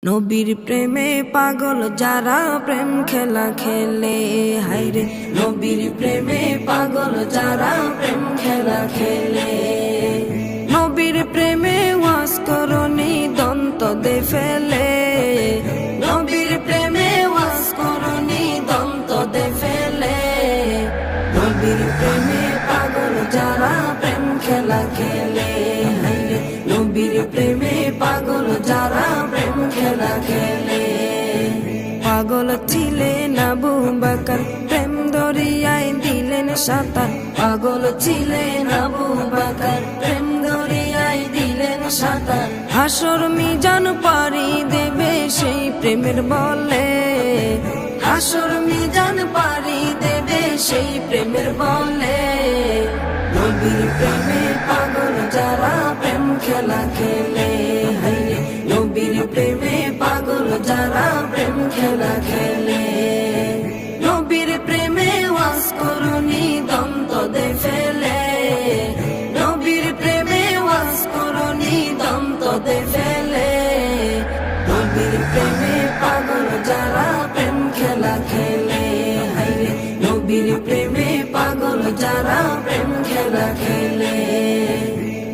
নবীর প্রেমে পাগল যারা প্রেম খেলা খেলে, হায়রে নবীর প্রেমে পাগল যারা প্রেম খেলা খেলে। নবীর প্রেমে ওয়াজ করনি দন্ত দে ফেলে, নবীর প্রেমে ওয়াজ করনি দন্ত দে ফেলে। নবীর প্রেমে পাগল যারা প্রেম খেলা খেলে, হায়রে নবীর প্রেমে পাগল যারা প্রেম খেলা খেলে। পাগল ছিলেন আবু বকর, প্রেম দরিয়ায় দিলেন সাঁতার। পাগল ছিলেন আবু বকর, প্রেম দরিয়ায় দিলেন সাঁতার। হাসর মিজান পারি দেবে সেই প্রেমের বলে, হাসর মিজান পারি দেবে সেই প্রেমের বলে। নবীর প্রেমে পাগল যারা প্রেম খেলা খেলে, হায়রে নবীর প্রেমে পাগল যারা প্রেম খেলা খেলে। নবীর প্রেমে ওয়াজ করনি দন্ত দে ফেলে, নবীর প্রেমে ওয়াজ করনি দন্ত দে ফেলে। নবীর প্রেমে পাগল যারা প্রেম খেলা খেলে, হায়রে নবীর প্রেমে পাগল যারা প্রেম খেলা খেলে।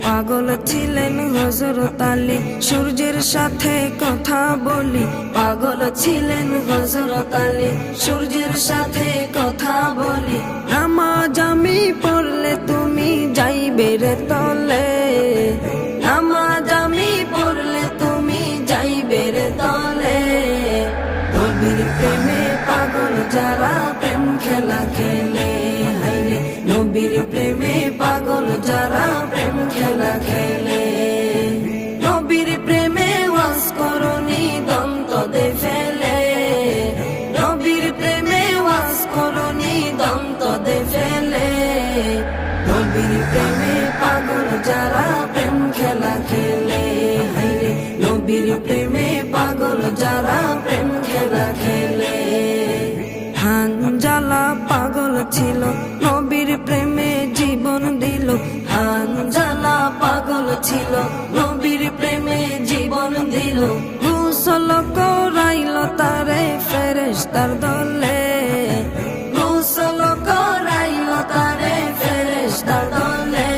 পাগল ছিলেন হযরত আলী, সূর্যের সাথে কথা বলি। পাগল ছিলেন হযরত আলী, সূর্যের সাথে কথা বলি। নামাজ আমি পড়লে তুমি যাইবে রে তলে, নামাজ আমি পড়লে তুমি যাইবে রে তলে। নবীর প্রেমে পাগল যারা প্রেম খেলা খেলে, হায়রে নবীর প্রেমে পাগল যারা প্রেম খেলা খেলে। নবীর প্রেমে ওয়াজ করনি দন্ত দে ফেলে, নবীর প্রেমে ওয়াজ করনি দন্ত দে ফেলে। নবীর প্রেমে পাগল যারা প্রেম খেলা খেলে, হায়রে নবীর প্রেমে পাগল যারা প্রেম খেলা খেলে। হানজালা পাগল ছিল, নবীর প্রেমে জীবন দিল। হানজালা পাগল ছিল, নবীর প্রেমে জীবন দিল। গোসল করাইল তারে ফেরেশতার দলে, গোসল করাইল তারে ফেরেশতার দলে।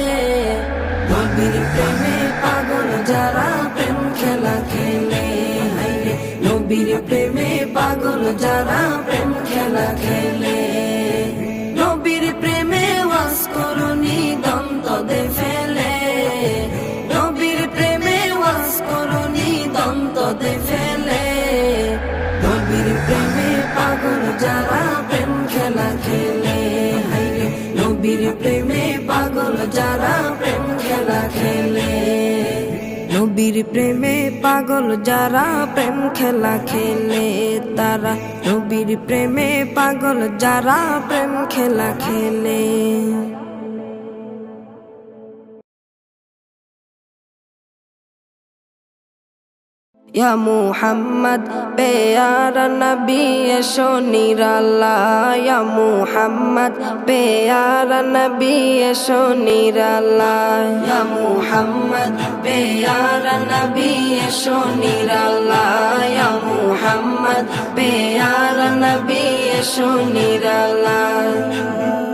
নবীর প্রেমে পাগল যারা প্রেম খেলা খেলে, হায়রে নবীর প্রেমে পাগল যারা প্রেম খেলা খেলে। নবীর প্রেমে ওয়াজ করনি দন্ত দে ফেলে, নবীর প্রেমে ওয়াজ করনি দন্ত দে ফেলে। নবীর প্রেমে পাগল যারা প্রেম খেলা খেলে, হায়রে নবীর প্রেমে পাগল যারা প্রেম খেলা খেলে। নবীর প্রেমে পাগল যারা প্রেম খেলা খেলে, তারা নবীর প্রেমে পাগল যারা প্রেম খেলা খেলে। ইয়া মুহাম্মদ পেয়ারা নবী এসো নিরালা, ইয়া মুহাম্মদ পেয়ারা নবী এসো নিরালা। ইয়া মুহাম্মদ পেয়ারা নবী এসো নিরালা, ইয়া মুহাম্মদ পেয়ারা নবী এসো নিরালা।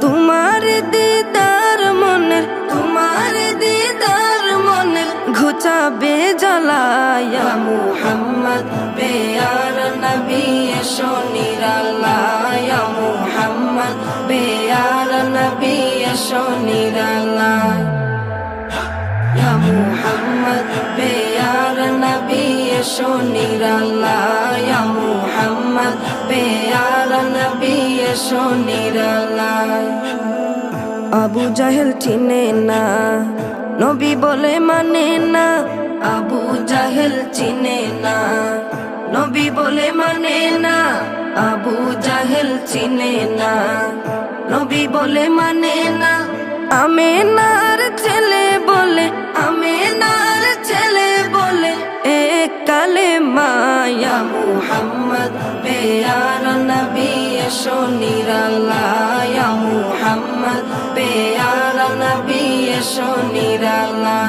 তোমার দিদার মনের, তোমার দিদার মনের ঘুচাবে জ্বালা। ইয়া মুহাম্মদ পেয়ারা নবী এসো নিরালা, ইয়া মুহাম্মদ পেয়ারা নবী এসো নিরালা। ইয়া মুহাম্মদ পেয়ারা নবী এসো নিরালা, ইয়া মুহাম্মদ পেয়ারা নবী এসো নিরালা। আবু জাহেল চিনে না, নবী বলে মানে না। আবু জাহেল চিনে না, নবী বলে মানে না। আবু জাহেল চিনে না, নবী বলে মানে না। আমেনার ছেলে বলে, আমেনার ছেলে বলে এক কালেমা। ইয়া মুহাম্মদ পেয়ারা নবী এসো নিরালা, ইয়া মুহাম্মদ পেয়ারা নবী এসো নিরালা।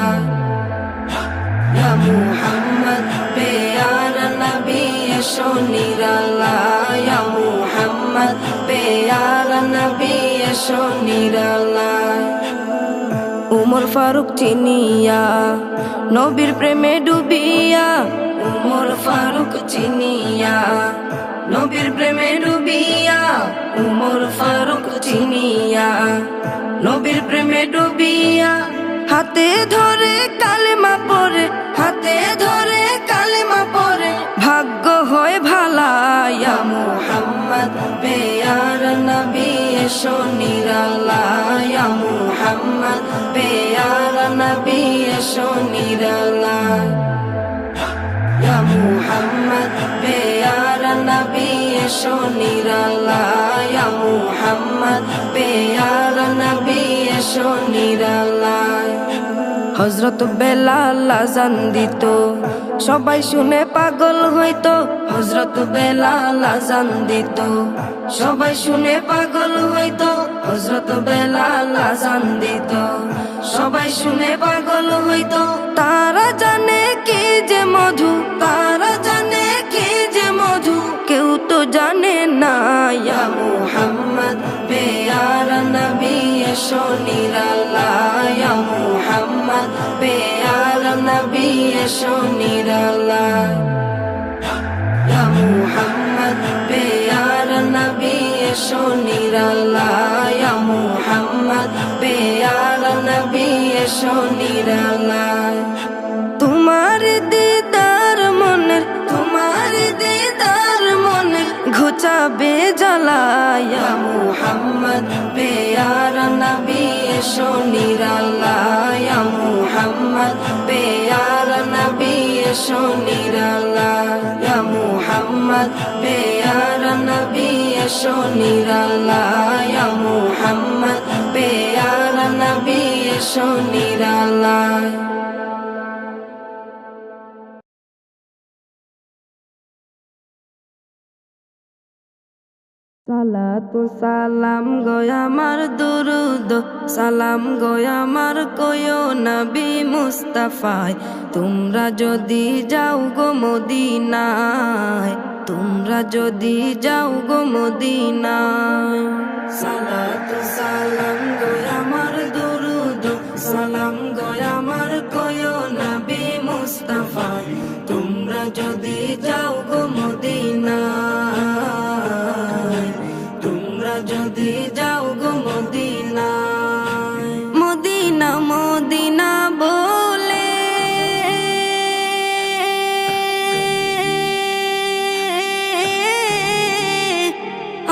ইয়া মুহাম্মদ পেয়ারা নবী এসো নিরালায় ইয়া মুহাম্মদ পেয়ারা নবী এসো নিরালায় উমর ফারুক চিনিয়া নবীর প্রেমে ডুবিয়া উমর ফারুক চিনিয়া নবীর প্রেমে ডুবিয়া উমর ফারুক চিনিয়া নবীর প্রেমে ডুবিয়া হাতে ধরে কালেমা পড়ে হাতে ধরে কালেমা পড়ে ভাগ্য হয় ভালা ইয়া মুহাম্মদ পেয়ারা নবী এসো নিরালায় ইয়া মুহাম্মদ পেয়ারা নবী এসো নিরালায় ইয়া মুহাম্মদ পেয়ারা নবী এসো নিরালায় ইয়া মুহাম্মদ পেয়ারা নবী এসো নিরালায় হযরত বেলাল আযান দিত সবাই শুনে পাগল হইতো হযরত বেলাল আযান দিত সবাই শুনে পাগল হইতো হযরত বেলাল আযান দিত সবাই শুনে পাগল হইতো তারা জানে কি যে মধু তারা জানে কি যে মধু কেউ তো জানে না ইয়া মুহাম্মদ পেয়ারা নবী এসো নিরালায় ইয়া মুহাম্মদ পেয়ারা নবী এসো নিরালায় ইয়া মুহাম্মদ পেয়ারা নবী এসো নিরালায় ইয়া মুহাম্মদ পেয়ারা নবী এসো নিরালায় তোমার দিদার মনের ঘুচাবে জ্বালায় ইয়া মুহাম্মদ পেয়ারা নবী এসো নিরালায় ইয়া মুহাম্মদ পেয়ারা নবী এসো নিরালায় ইয়া মুহাম্মদ পেয়ারা নবী এসো নিরালায় ইয়া মুহাম্মদ পেয়ারা নবী এসো নিরালায় সালাতু সালাম গয় আমার দুরুদ সালাম গয় আমার কয়ো নবী মুস্তাফায় তোমরা যদি যাও গো মদিনায় তোমরা যদি যাও গো মদিনায় সালাতু সালাম গয় আমার দুরুদ সালাম গয় আমার কয়ো নবী মুস্তাফায় তোমরা যদি যাও গো মদিনায় যদি যাও গো মদিনায় মদিনা মদিনা বলে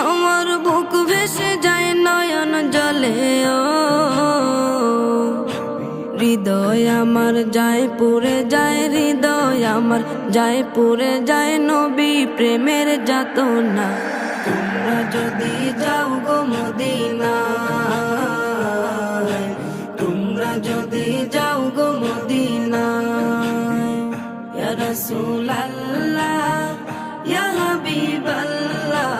আমার বুক ভেসে যায় নয়ন জলে ও হৃদয় আমার যায় পুরে যায় হৃদয় আমার যায় পুরে যায় নবী প্রেমের যাতনা তোমরা যদি যাও গো মদিনায় তোমরা যদি যাও গো মদিনায় ইয়া রাসূলুল্লাহ ইয়া হাবিবাল্লাহ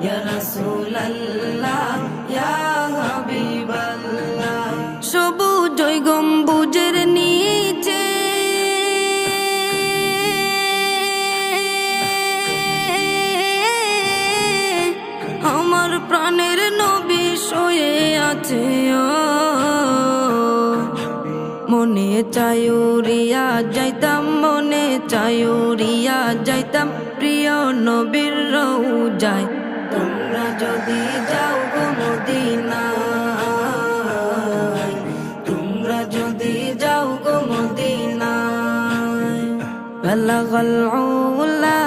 ইয়া রাসূলুল্লাহ ইয়া হাবিবাল্লাহ সবুজ গম্বুজের নিচে আমার প্রাণের নবী শুয়ে আছে মনে চায় উড়িয়া যাইতাম মনে চায় উড়িয়া যাইতাম প্রিয় নবীর রওজায় তোমরা যদি যাও গো মদিনায় তোমরা যদি যাও গো মদিনায় বালাগাল উলা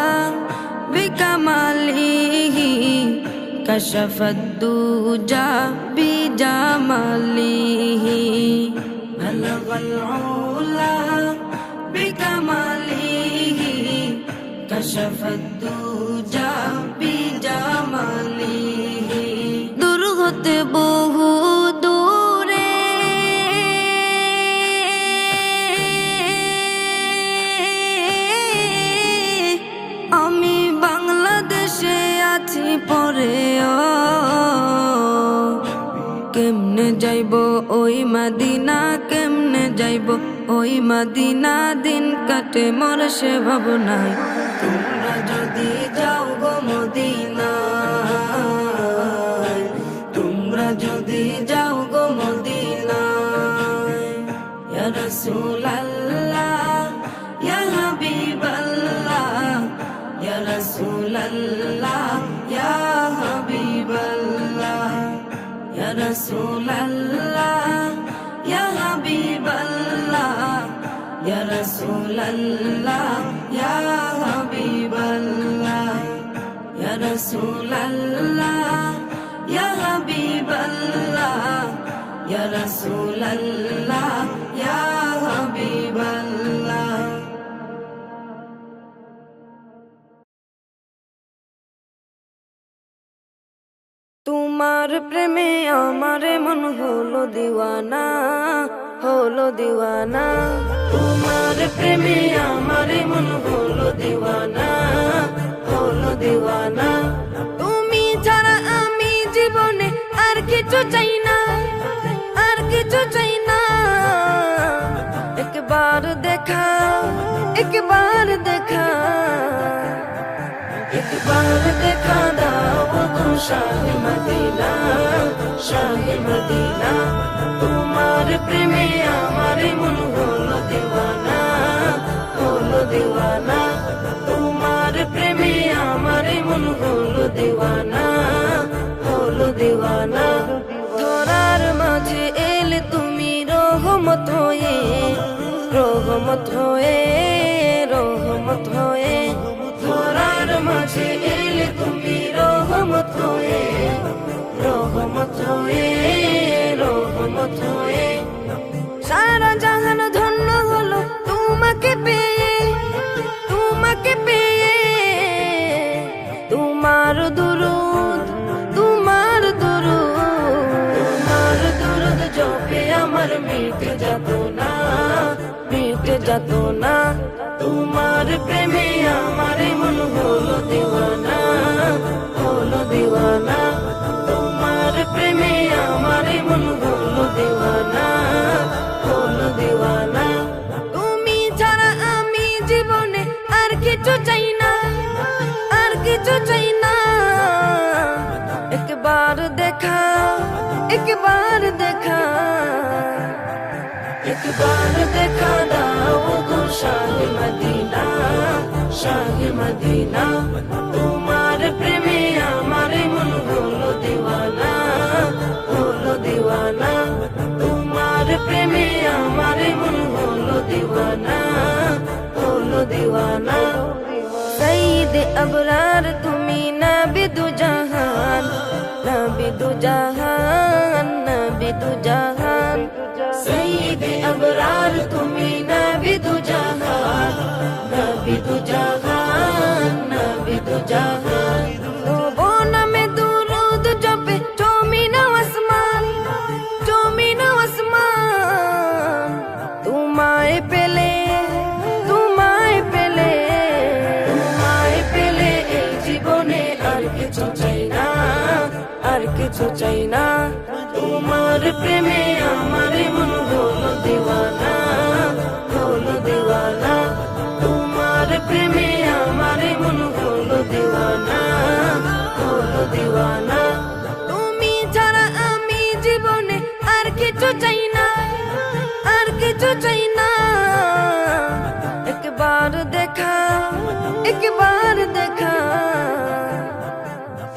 বিকামালিহি كشف الدجى بجماله بلغ العلا بكماله كشف الدجى بجماله দূর হতে বহু দূরে আমি বাংলাদেশে আছি পরে কেমনে যাইব ওই মদিনা কেমনে যাইব ওই মদিনা দিন কাটে মোর সে ভাবনায় তোমরা রাসূলুল্লাহ ইয়া হাবিবাল্লাহ ইয়া রাসূলুল্লাহ ইয়া হাবিবাল্লাহ ইয়া রাসূলুল্লাহ ইয়া হাবিবাল্লাহ। তোমার প্রেমে আমার মন হলো দিওয়ানা, হলো দিওয়ানা। তোমার প্রেমে আমার মন হলো দিওয়ানা, হলো দিওয়ানা। তুমি ছাড়া আমি জীবনে আর কিছু চাই না, আর কিছু চাই না। একবার দেখা, একবার দেখা, একবার দেখা দাও গো শাহে মদিনা, শাহে মদিনা। তোমার প্রেমে আমার মন হলো দিওয়ানা, হলো দিওয়ানা। তোমার প্রেমে আমার মন হলো দিওয়ানা, হলো দিওয়ানা। ধরার মাঝে এলে তুমি রহমত হয়ে, রহমত হয়ে, রহমত হয়ে। ধরার মাঝে এলে তুমি রহমত হয়ে, রহমত হয়ে, রহমত হয়ে। সারা জাহান ধন্য হলো তোমাকে পেয়ে, তোমাকে পেয়ে। তোমার দুরুদ, তোমার দুরুদ, তোমার দুরুদ জপে আমার মিটে যেত না, মিটে যেত না। তোমার প্রেমে আমার মন হলো দিওয়ানা, হলো দিওয়ানা। তোমার প্রেমে আমার মন হলো দিওয়ানা, হলো দিওয়ানা। তুমি ছাড়া আমি জীবনে আর কিছু চাই না, আর কিছু চাই না। একবার দেখা, একবার দেখা, একবার দেখা দাও গো শাহে মদিনা, শাহে মদিনা। তোমার প্রেমে আমার মন হলো দিওয়ানা, হলো দিওয়ানা। তোমার প্রেমে আমার মন হলো দিওয়ানা, হলো দিওয়ানা। সঈদ আবরার তুমি নবী দু জাহান, নবী দু জাহান, নবী দু জাহান। সঈদ আবরার তুমি নবী দু জাহান, নবী দু জাহান, নবী দু জাহান। তবু নামে দুরুদ জপে জমিন আসমান, জমিন আসমান। তোমায় পেলে, তোমায় পেলে, তোমায় পেলে এই জীবনে আর কিছু চাই না, আর কিছু চাই না। তোমার প্রেমে আমার মন হলো দিওয়ানা, হলো দিওয়ানা। তোমার প্রেমে আমার মন হলো দিওয়ানা, হলো দিওয়ানা। তুমি ছাড়া আমি জীবনে আর কিছু চাই না, আর কিছু চাই না। একবার দেখা, একবার দেখা,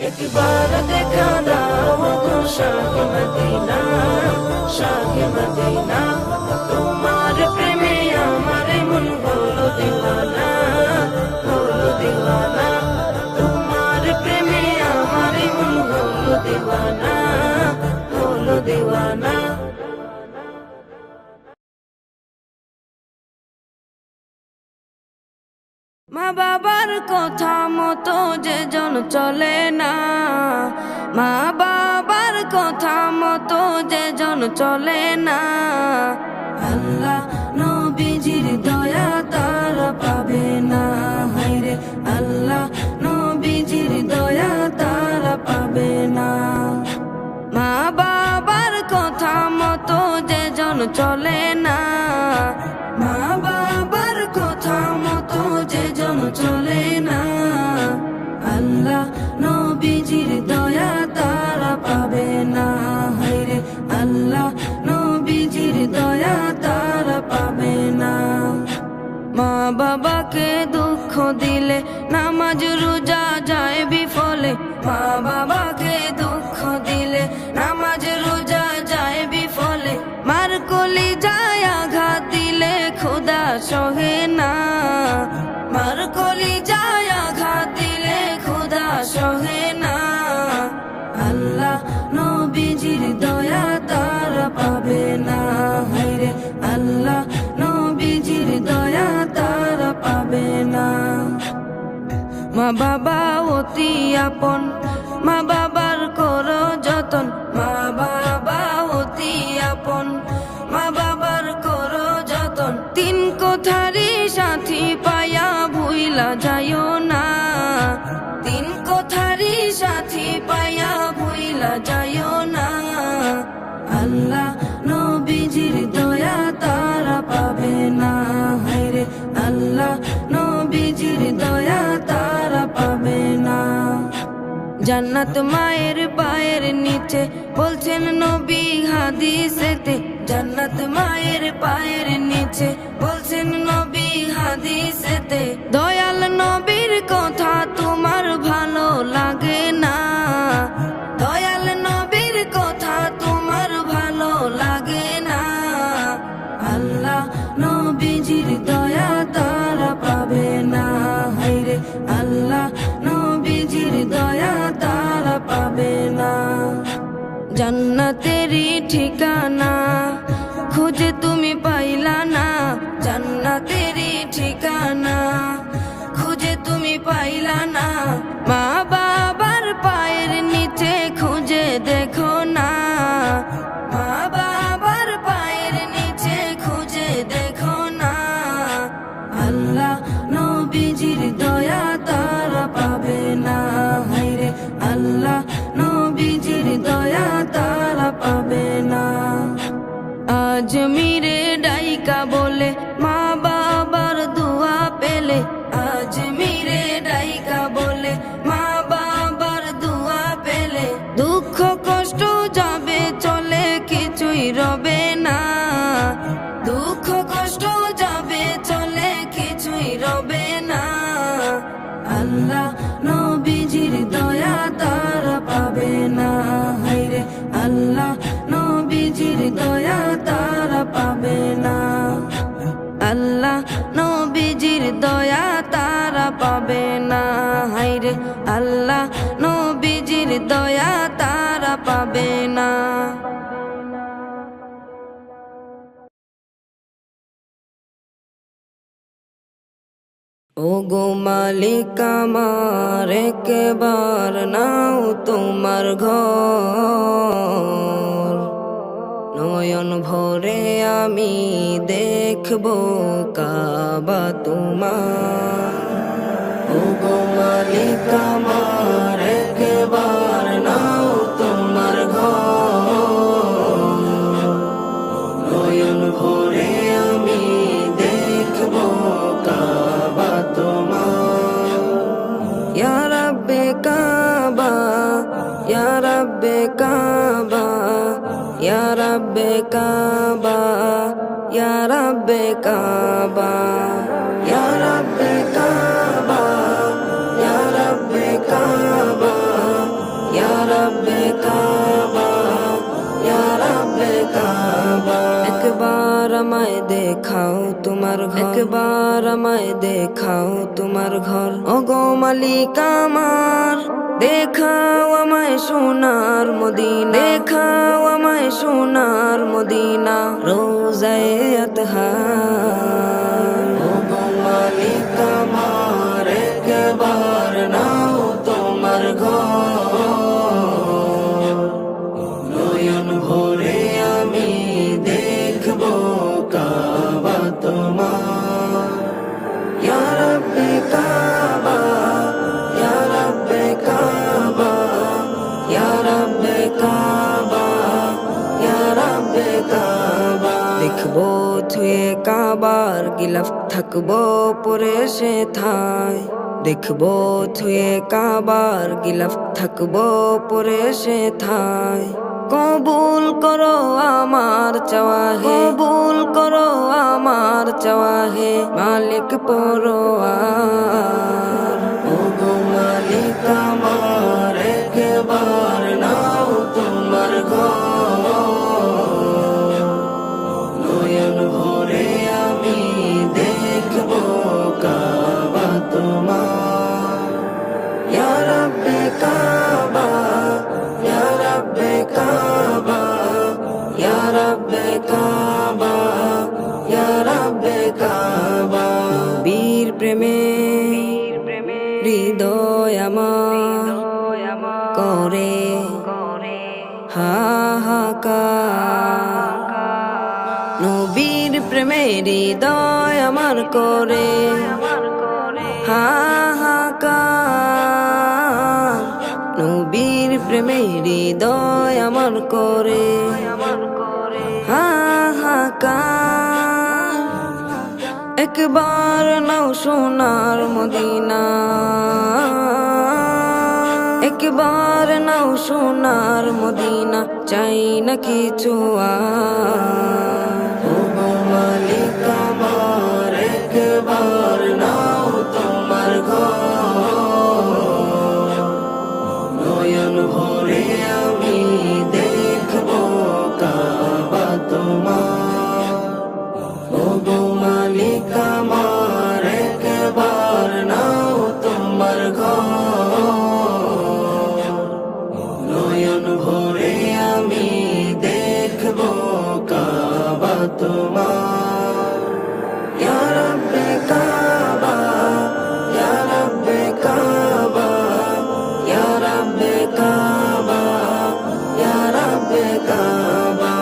একবার দেখা দাও গো শাহে মদিনা, শাহে মদিনা। তোমার প্রেমে আমার মন হলো দিওয়ানা, হলো দিওয়ানা। তোমার প্রেমে আমার মন হলো দিওয়ানা, হলো দিওয়ানা। মা বাবার কথা মতো যে জন চলে না, মা বাবার কথা মতো যে জন চলে না। আল্লাহ নবীজির দয়া তারা পাবে না, হায়রে আল্লাহ নবীজির দয়া তারা পাবে না। মা বাবার কথা মতো যে জন চলে না, মা বাবার কথা মতো যে জন চলে না। আল্লাহ নবীজির দয়া তারা পাবে না, হায়রে আল্লাহ নবীজির দয়া তারা পাবে না। মা বাবাকে দুঃখ দিলে নামাজ রোজা যায় বিফলে, মা বাবাকে দুঃখ দিলে নামাজ রোজা যায় বিফলে। মার কলি যায় আঘাত দিলে খোদা সহে না, মার কলিজায় আঘাত দিলে খোদা সহে না। আল্লাহ নবীজির দয়া তারা পাবে না, হায়রে আল্লাহ নবীজির দয়া তারা পাবে না। মা বাবা অতি আপন, মা বাবার করো যতন, মা বাবা অতি আপন, মা বাবার করো যতন। তিন কথারি সাথী পায়া ভুইলা যাইও না, তিন কথারি সাথী পায়া ভুইলা যাইও না। আল্লাহ নবীজির দয়া তারা পাবে না, হায়রে আল্লাহ নবীজির দয়া তারা পাবে না। জান্নাত মায়ের পায়ের নিচে বলছেন নবী হাদিসেতে, জান্নাত মায়ের পায়ের নিচে বলছেন নবী হাদিসেতে। দয়াল নবীর কথা তোমার ভালো লাগে না, দয়াল নবীর কথা তোমার ভালো লাগে না। আল্লাহ নবীজির দয়া তারা পাবে না, হায়রে আল্লাহ নবীজির দয়া তারা পাবে না। জান্নাতেরই ঠিকানা খুঁজে তুমি পাইলা না, জান্নাতেরই ঠিকানা খুঁজে তুমি পাইলা না। মা বাবার পায়ের নিচে খুঁজে দেখো না, মা বাবার পায়ের নিচে খুঁজে দেখো না। আল্লাহ নবীজির দয়া তারা পাবে না, হায়রে আল্লাহ নবীজির দয়া তারা পাবে না। আজমিরে ডাইকা বলে মা বাবার দোয়া পেলে, আজমিরে ডাইকা বলে মা বাবার দোয়া পেলে। দুঃখ কষ্ট যাবে চলে কিছুই রবে না, দুঃখ কষ্ট যাবে চলে কিছুই রবে না। আল্লাহ নবীজির দয়া তারা পাবে না, হায়রে আল্লাহ নবীজির দয়া তারা পাবে না। আল্লাহ নবীজির দয়া তারা পাবে না, হায়রে আল্লাহ নবীজির দয়া তারা পাবে না। ও গো মালিক আমার একবার নাও তোমার ঘর, নয়ন ভরে আমি দেখব কাবা তোমার। ও গো মালিক আমার একবার নাও তোমার ঘর, নয়ন ভরে আমি দেখব কাবা তোমার। ইয়া রাব্বে কাবা, ইয়া রাব্বে কাবা, ইয়া রাব্বে কাবা, ইয়া রাব্বে কাবা, ইয়া রাব্বে কাবা, ইয়া রাব্বে কাবা, ইয়া রাব্বে কাবা, ইয়া রাব্বে কাবা। একবার আমায় দেখাও তোমার ঘর, একবার আমায় দেখাও তোমার ঘর। ওগো মালিক আমার দেখাও আমায় সোনার মদিনা, দেখাও আমায় সোনার মদিনা, রোজায়ে আতহার। ওগো মালিক আমার একবার নাও তোমার ঘর, নয়ন ভরে আমি দেখব কাবা তোমার। ইয়া রাব্বে কাবা, ইয়া রাব্বে কাবা, ইয়া রাব্বে কাবা, ইয়া রাব্বে কাবা। দেখবো থুয়ে কাবার গিলাফ থাকবো পরে সে থায়, দেখবো থুয়ে কাবার গিলাফ থাকবো পরে সে থায়। কবুল করো আমার চাওয়া হে, কবুল করো আমার চাওয়া হে মালিক পরোয়ার। ওগো মালিক আমার একবার নাও তোমার ঘর, নয়ন ভরে আমি হৃদয় আমার করে হাহাকার। নবীর প্রেমে হৃদয় আমার করে হাহাকার। নবীর প্রেমে হৃদয় আমার করে হাহাকার। একবার নাও সোনার মদিনা, একবার নাও সোনার মদিনা, চাই না কিছু আর। ও মালিক আমার একবার নাও তোমার ঘর, নয়ন ভরে আমি দেখবো কাবা তোমার। ও মালিক আমার একবার নাও তোমার ঘর, নয়ন ভরে আমি দেখবো কাবা তোমার। ইয়া রাব্বে কাবা, ইয়া রাব্বে কাবা, ইয়া রাব্বে কাবা, ইয়া রাব্বে কাবা,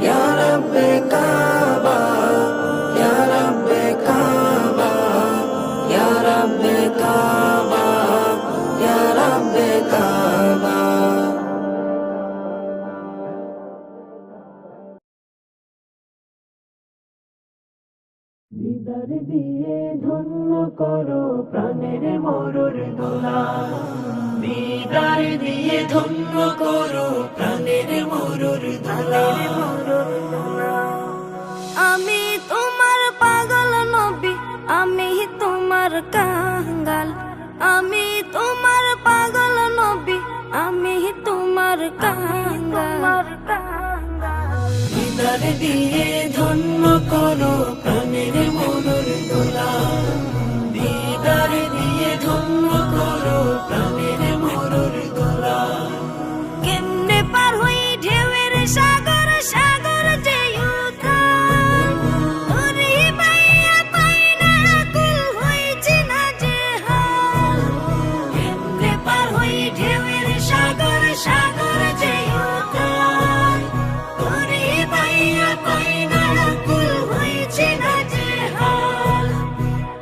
ইয়া রাব্বে কাবা, ইয়া রাব্বে কাবা, ইয়া রাব্বে কাবা, ইয়া রাব্বে কাবা। দিদার দিয়ে ধন্য করো প্রাণের মরুর দোলা, দিদার দিয়ে ধন্য করো প্রাণের মরুর দোলা। আমি তোমার পাগল নবী, আমি তোমার কাঙ্গাল। আমি তোমার পাগল নবী, আমি তোমার কাঙ্গাল। দিদার দিয়ে ধন্য করো প্রাণের মরুর দোলা, দিদার দিয়ে ধন্য করো প্রাণের মরুর দোলা। কেমনে পার হই ঢেউয়ের সাগর, সাগর যে উথাল। তোরি পাইয়া পাই না কুল হইছি না যে হাল। কেমনে পার হই ঢেউয়ের সাগর, সাগর যে উথাল। তোরি পাইয়া পাই না কুল হইছি না যে হাল।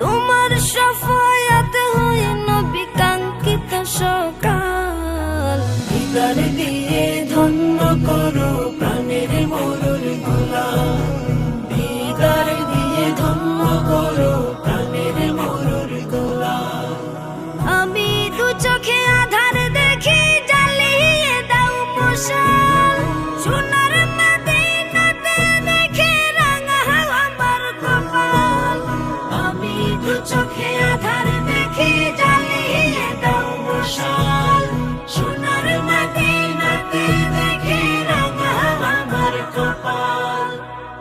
তোমার শাফায়াত হই নবী কাঙ্ক্ষিত সকাল। দিদার দিয়ে ধন্য করো প্রাণের মরুর দোলা, দিদার দিয়ে ধন্য করো প্রাণের মরুর দোলা। আমি দু চোখে আধার দেখি, জ্বালিয়ে দাও মশাল। সোনার মদিনাতে দেখে রাঙা আমার কপাল। আমি দু চোখে আধার দেখি, জ্বালিয়ে দাও মশাল। সোনার মদিনাতে দেখে রাঙা আমার কপাল।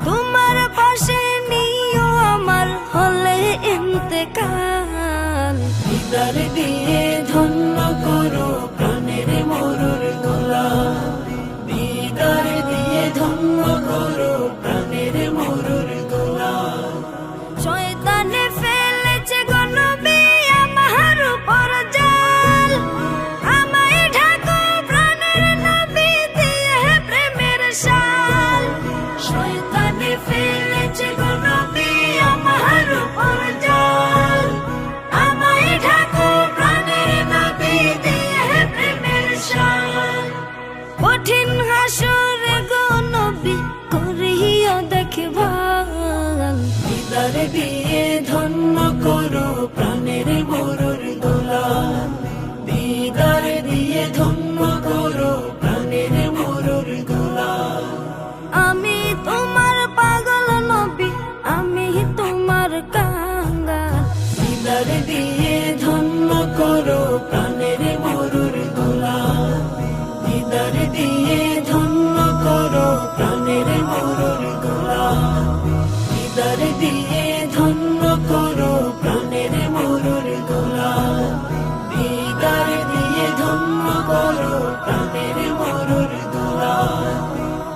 তোমার পাশে নিও আমার হলে ইন্তেকাল। দিদার দিয়ে ধন্য করো প্রাণের মরুর দোলা, দিদার দিয়ে ধন্য করো প্রাণের মরুর দোলা। শয়তানে ফেলেছে গো নবী আমার উপর জাল। আমায় ঢাকো প্রাণের নবী দিয়ে প্রেমের শাল। শয়তানে ফেলেছে গো নবী আমার উপর জাল। আমায় ঢাকো প্রাণের নবী দিয়ে প্রেমের শাল। কঠিন হাসরে গো নবী করিও দেখভাল। দিদার দিয়ে ধন্য করো প্রাণের মরুর দোলা, দিদার দিয়ে ধন্য করো প্রাণের মরুর দোলা। আমি তোমার পাগল নবী, আমি তোমার কাঙ্গাল। দিদার দিয়ে ধন্য করো প্রাণের মরুর দোলা, দিদার দিয়ে ধন্য করো প্রাণের মরুর দোলা। দিদার দিয়ে ধন্য করো প্রাণের মরুর দোলা, দিদার দিয়ে ধন্য করো প্রাণের মরুর দোলা।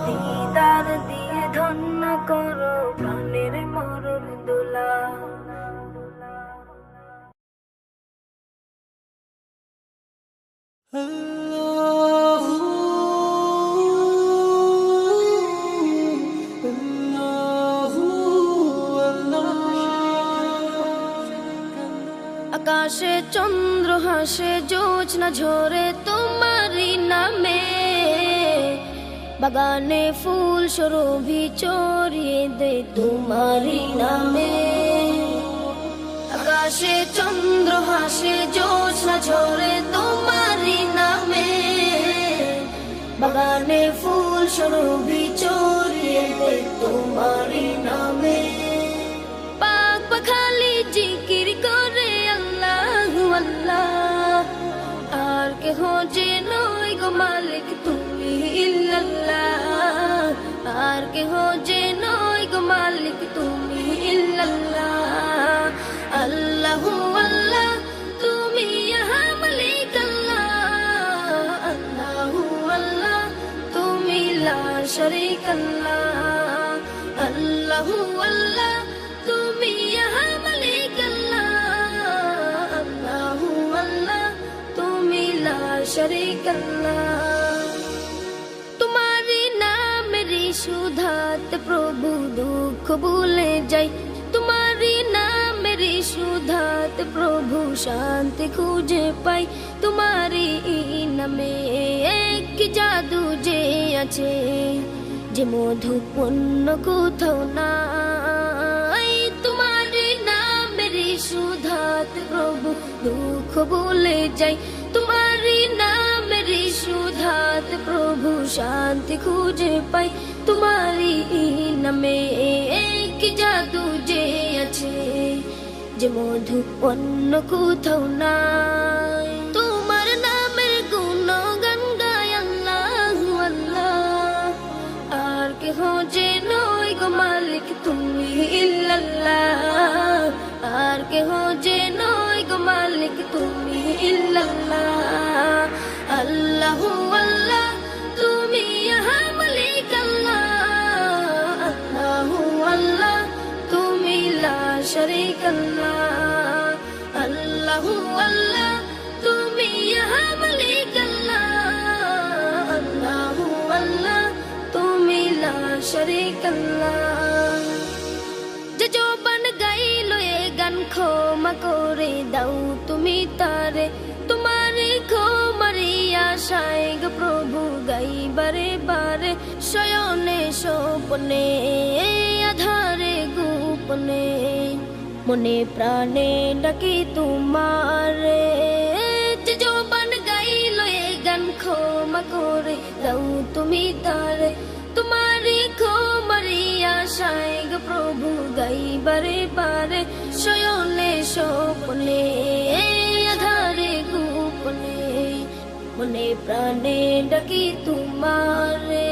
দিদার দিয়ে ধন্য করো প্রাণের মরুর দোলা। আকাশে চন্দ্র হাসে, জোছনা ঝরে তোমারি নামে, বাগানে ফুল সুরভি ছড়িয়ে দে তোমারি নামে। আকাশে চন্দ্র হাসে, জোছনা ঝরে তোমারি নামে, বাগানে ফুল সুরভি ছড়িয়ে দে তোমারি নামে। পাক পাখালি জিকির করে আল্লাহু আল্লাহ, আর কেহ যে নয় গো মালিক তুমি ইল্লাল্লাহ, আর কেহ যে নয় গো মালিক তুমি ইল্লাল্লাহ। আল্লাহু আল্লাহ তুমি ইহা মালিক আল্লাহ, আল্লাহু আল্লাহ তুমি লা শারীক আল্লাহ, আল্লাহু আল্লাহ তুমি ইহা মালিক আল্লাহ, আল্লাহু আল্লাহ তুমি লা শারীক আল্লাহ। তোমারি নামেরই সুধাতে প্রভু দুঃখ ভুলে যাই, তোমারি নামেরই সুধাতে প্রভু শান্তি খুঁজে পাই। তোমারি নামে এক জাদু যে আছে, যে মধুপূর্ণ কোথাও নাই। তোমারি নামেরই সুধাতে প্রভু দুঃখ ভুলে যাই, তোমারি নামেরই সুধাতে প্রভু শান্তি খুঁজে পাই। তোমারি নামে এক জাদু যে আছে, যে মধু অন্য কোথাও নাই। তোমার নামের গুণগান গায় আল্লাহু আল্লাহ, আর কেহ যে নয় গো মালিক তুমি ইল্লাল্লাহ, আর কেহ যে নয় গো মালিক তুমি ইল্লাল্লাহ। আল্লাহু আল্লাহ তুমি ইহা মালিক আল্লাহ, আল্লাহু আল্লাহ তুমি লা শারীক আল্লাহ, আল্লাহু আল্লাহ তুমি ইহা মালিক আল্লাহ, আল্লাহু আল্লাহ তুমি লা শারীক আল্লাহ। যে জবান গাইলো এ গান ক্ষমা করে দাও তুমি তারে, তোমারে ক্ষমারি আশায় গো প্রভু গাই বারে বারে। শয়নে স্বপ্নে আধারে গোপনে, মনে প্রাণে ডাকি তোমারে। যে জবান গাইলো এ গান ক্ষমা করে দাও তুমি তারে, তোমারি ক্ষমারি আশায় গো প্রভু গাই বারে বারে। শয়নে স্বপ্নে আধারে গোপনে, মনে প্রাণে ডাকি তোমারে।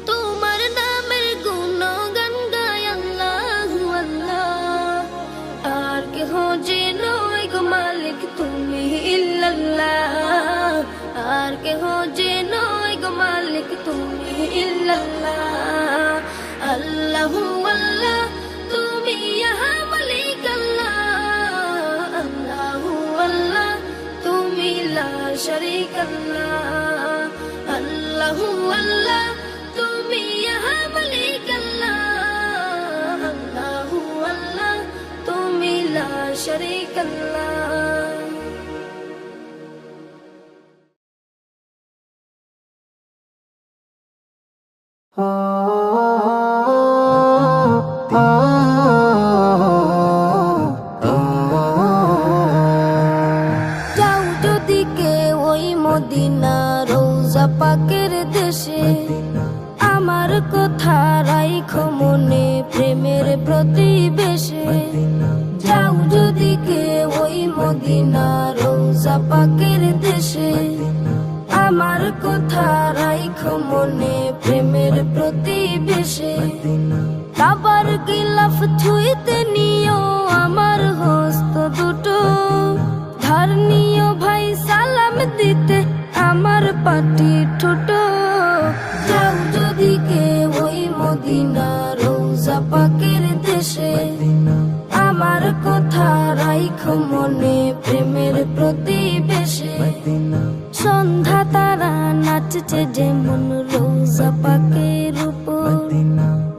তোমার নামের গুণগান গায় আল্লাহু আল্লাহ, আর কেহ যে নয় গো মালিক তুমি ইল্লাল্লাহ, আর কেহ যে নয় গো মালিক তুমি ইল্লাল্লাহ। আল্লাহু আল্লাহ তুমি ইহা মালিক আল্লাহ, আল্লাহু আল্লাহ তুমি লা শারীক আল্লাহ, আল্লাহু আল্লাহ তুমি ইহা মালিক আল্লাহ, আল্লাহু আল্লাহ তুমি লা শারীক আল্লাহ। যাও যদি কেউ ওই মদিনা রওজা পাকের দেশে, আমার কথা রাইখো মনে প্রেমের প্রতিবেশে। যাও যদি কেউ ওই মদিনা রওজা পাকের দেশে, আমার কথা রাইখো মনে প্রেমের প্রতিবেশে। কাবার গিলাফ ছুঁইতে নিও আমার হস্ত দুটো, ধার নিও ভাই সালাম দিতে আমার পাটি ঠোঁটো। যাও যদি কেউ ওই মদিনা রওজা পাকের দেশে, আমার কথা রাইখো রাইখো মনে প্রেমের প্রতিবেশে। সন্ধ্যা তারা নাচছে যেমন রোজা পাকের উপর,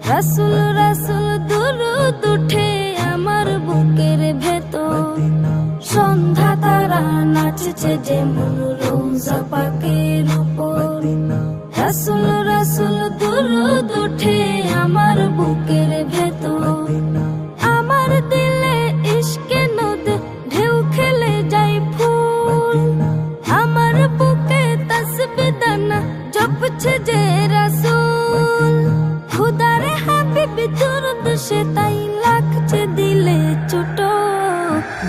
রাসূল রাসূল দুরূদ উঠে আমার বুকের ভেতর। সন্ধ্যা তারা নাচছে যেমন রোজা পাকের উপর, রাসূল রাসূল দুরূদ উঠে আমার বুকের ভেতর। আমার দিলে ইশকে নদে ঢেউ খেলে যায় ফুল, আমার বুকে তাসবিহ দানা জপছে যে রাসূল। খুদার হাবিব দুরূদ সে তাই লাগছে দিলে ছোট।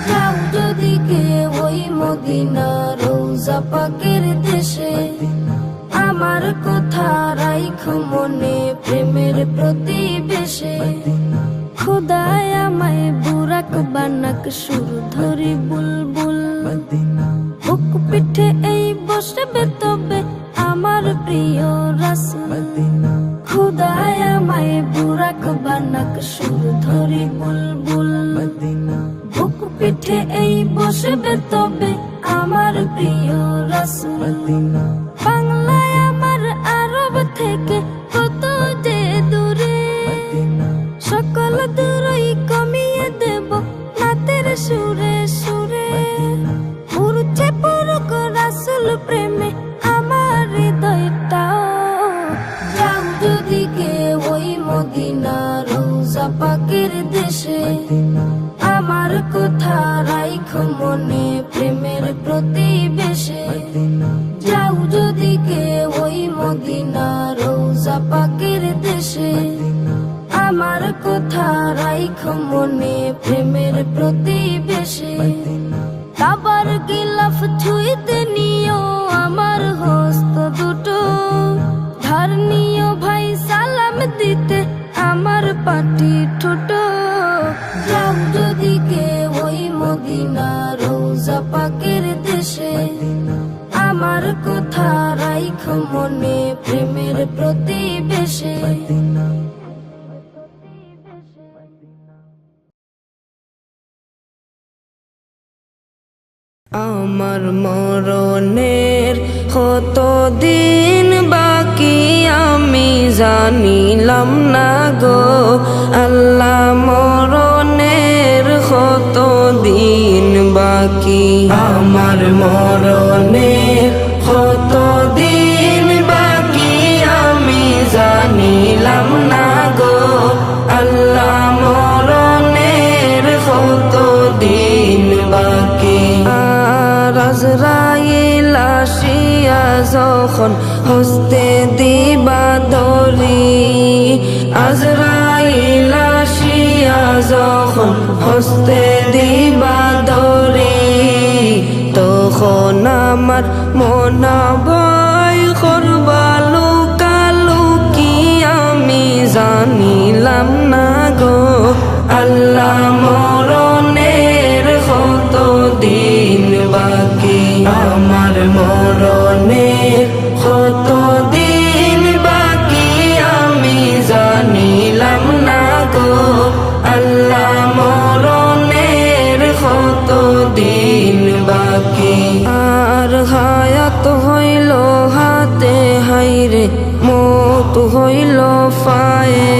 যাও যদি কে ওই মদিনা রোজা পাকের দেশে, আমার কথা রাইখো মনে প্রেমের প্রতিবেশে। খুদায় আমায় বুরাক বানাক সুর ধরি বুলবুল, বুক পিঠে এই বসবে তবে আমার প্রিয় রাসূল। খুদায় আমায় বুরাক বানাক সুর ধরি বুলবুল, বুক পিঠে এই বসবে তবে আমার প্রিয় রাসূল। বাংলায় আমার আরব থেকে কত যে দূরে, সকল দূরই কমিয়ে দেব নাতের সুরে সুরে। উড়ছে পুরুক রাসূল প্রেমে আমার হৃদয়টাও। যাও যদি কে ওই মদিনা রোজা পাকের দেশে, আমার কথা রাইখো মনে প্রেমের প্রতিবেশে। যাও যদি কে ওই মদিনা রোজা পাকের দেশে, আমার কথা রাইখো মনে প্রেমের প্রতিবেশে। কাবার গিলাফ ছুঁইতে নিও আমার হস্ত দুটো, ধার নিও ভাই সালাম দিতে আমার পাটি ঠোঁট। যাও যদি কে ওই মদিনা রোজা পাকের দেশে, আমার কথা রাইখো মনে প্রেমের প্রতিবেশে। আমার মরণের কত দিন বাকি আমি জানিলাম না গো আল্লাহ, মরণের কত দিন বাকি। আমার মরণের কত দিন বাকি আমি জানিলাম না গো আল্লাহ, মরণের কত দিন বাকি। আজরাইল আসিয়া যখন হস্তে দিবা ধরি, আজরাইল আসিয়া যখন হস্তে দিবা ধরি, তখন আমার মন ভয় করবা লুকালুকি আমি জানিলাম না গো আল্লাহ, মরণের কত দিন বাকি। আমার মরণের কত দিন বাকি আমি জানিলাম না গো আল্লাহ, মরণের কত দিন বাকি। আর হায়াত হইল হাতে হাইরে মত হইল পায়ে,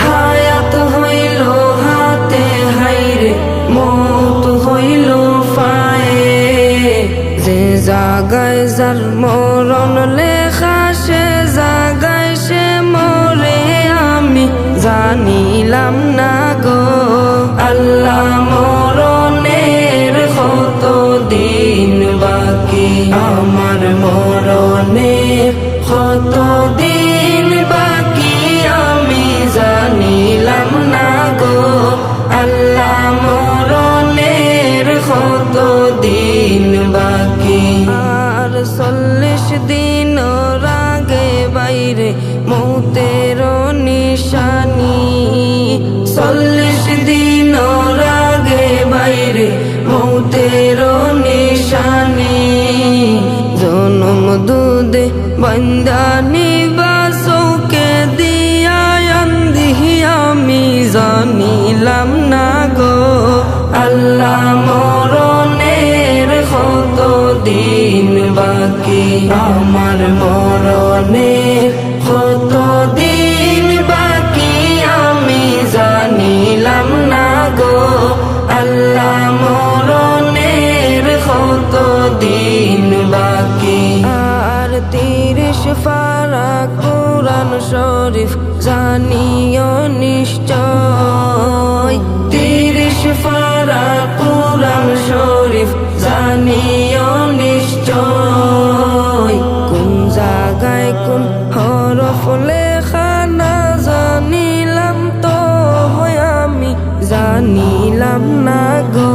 হায়াত হইল হাতে হাইরে মত হইল পায়ে। যে জাগায় যার মরণ লেখা সে জাগায় সে মরে আমি জানিলাম না গো আল্লাহ, মরণের কত দিন বাকি। আমার মরণের কত দিন বাকি আমি জানিলাম না গো আল্লাহ, মরণের কত দিন বাকি। আর 40 দিন আগে বাইরে মৌতের নিশানি, 40 দিন আগে বাইরে মৌতের নিশানি। জনম দুধে বন্দানি বাসকে দিয়া আন্দি আমি জানিলাম না গো আল্লাহ, বাকি আমার মরণের কত দিন বাকি আমি জানিলাম না গো আল্লাহ মরণের কত দিন বাকি আর 30 পারা কোরআন শরীফ জানিও নিশ্চয় 30 পারা কোরআন শরীফ জানিও নিশ্চয় কোন জায়গায় কোন হরফ লেখা না জানিলাম তো আমি জানিলাম না গো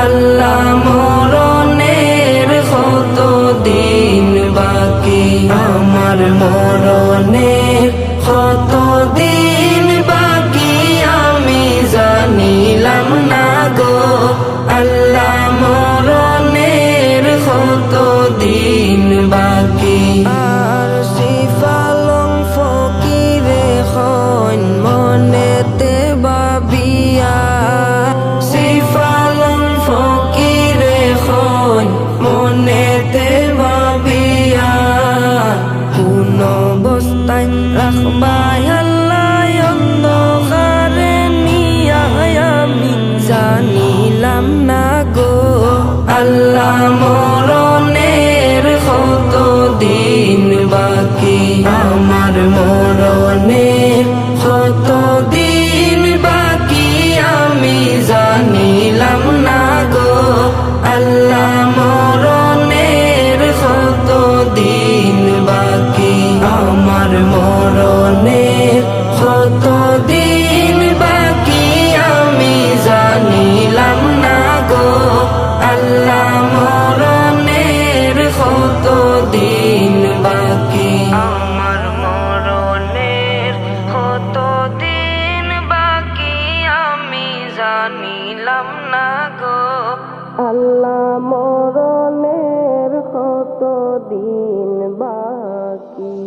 আল্লাহ মরণের কত দিন বাকি আমার মরণের কত দিন বাকি আমি জানিলাম না গো আল্লাহ মরণের কত দিন বাকি আর সিফালং ফকিরে হন মনেতে বাবিয়া সিফালং ফকিরে হন মনেতে বাবিয়া কোন অবস্থায় রাখবাই আল্লাহ অন্ধকারে নিয়া আমি জানিলাম না গো আল্লাহ মরণের কত দিন বাকি আমার মরণের কত দিন বাকি আমি জানিলাম না গো আল্লাহ মরণের কত দিন বাকি আমার মরণের কত দিন বাকি আমি জানিলাম না গো আল্লাহ মরণের কত দিন বাকি আমার মরণের কত দিন বাকি আমি জানিলাম না গো আল্লাহ মরণের কত দিন বাকি